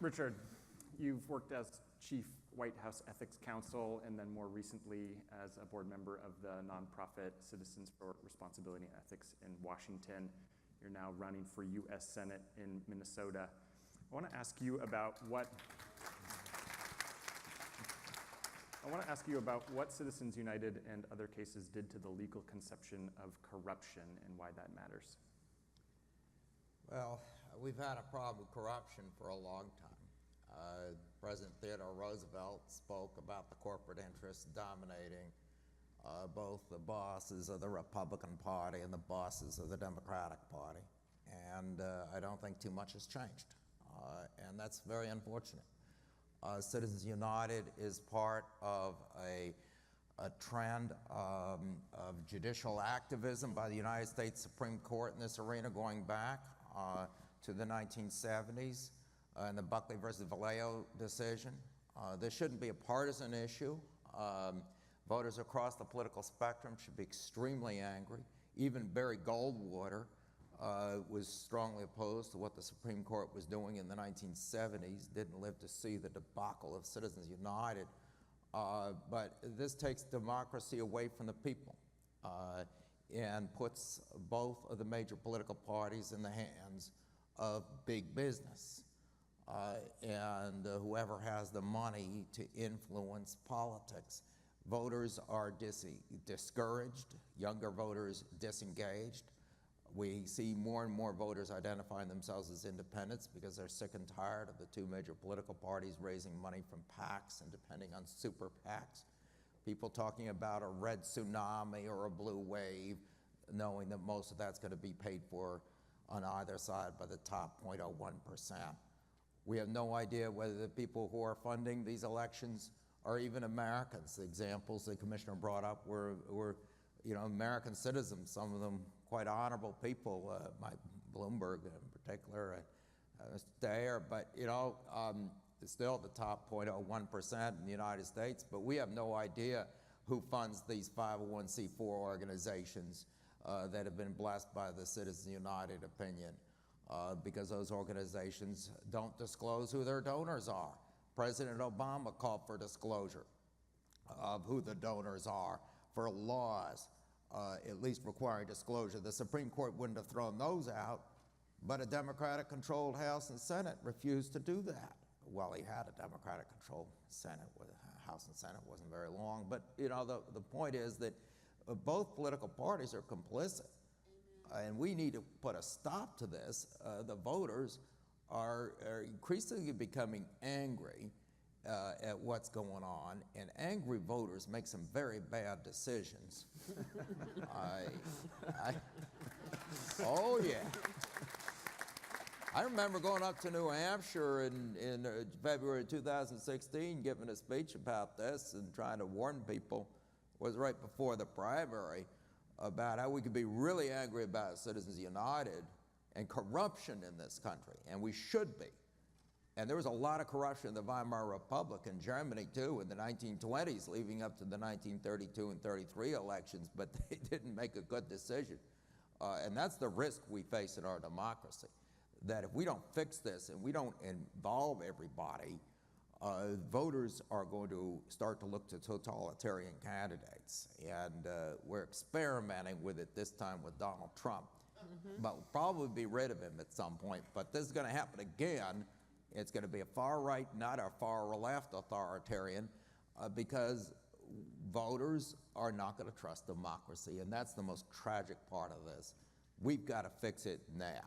Richard, you've worked as Chief White House Ethics Counsel and then more recently as a board member of the nonprofit Citizens for Responsibility and Ethics in Washington. You're now running for U.S. Senate in Minnesota. I want to ask you about what Citizens United and other cases did to the legal conception of corruption and why that matters. Well, we've had a problem with corruption for a long time. President Theodore Roosevelt spoke about the corporate interests dominating both the bosses of the Republican Party and the bosses of the Democratic Party. And I don't think too much has changed. And that's very unfortunate. Citizens United is part of a trend of judicial activism by the United States Supreme Court in this arena going back to the 1970s and the Buckley versus Vallejo decision. This shouldn't be a partisan issue. Voters across the political spectrum should be extremely angry. Even Barry Goldwater was strongly opposed to what the Supreme Court was doing in the 1970s, didn't live to see the debacle of Citizens United. But this takes democracy away from the people and puts both of the major political parties in the hands of big business and whoever has the money to influence politics. Voters are discouraged, younger voters disengaged. We see more and more voters identifying themselves as independents because they're sick and tired of the two major political parties raising money from PACs and depending on super PACs. People talking about a red tsunami or a blue wave, knowing that most of that's going to be paid for on either side by the top 0.01%. We have no idea whether the people who are funding these elections are even Americans. The examples the commissioner brought up were American citizens, some of them quite honorable people, Mike Bloomberg in particular, there, but it's still at the top 0.01% in the United States, but we have no idea who funds these 501c4 organizations that have been blessed by the Citizens United opinion because those organizations don't disclose who their donors are. President Obama called for disclosure of who the donors are for laws, at least requiring disclosure. The Supreme Court wouldn't have thrown those out, but a Democratic-controlled House and Senate refused to do that. Well, he had a Democratic-controlled Senate. House and Senate wasn't very long, but the point is that both political parties are complicit, and we need to put a stop to this. The voters are increasingly becoming angry at what's going on, and angry voters make some very bad decisions. Oh yeah. I remember going up to New Hampshire in February 2016, giving a speech about this and trying to warn people. It was right before the primary about how we could be really angry about Citizens United and corruption in this country, and we should be. And there was a lot of corruption in the Weimar Republic in Germany too in the 1920s, leading up to the 1932 and 33 elections, but they didn't make a good decision. And that's the risk we face in our democracy, that if we don't fix this and we don't involve everybody, voters are going to start to look to totalitarian candidates. And we're experimenting with it this time with Donald Trump. But we'll probably be rid of him at some point. But this is going to happen again. It's going to be a far right, not a far left authoritarian, because voters are not going to trust democracy. And that's the most tragic part of this. We've got to fix it now.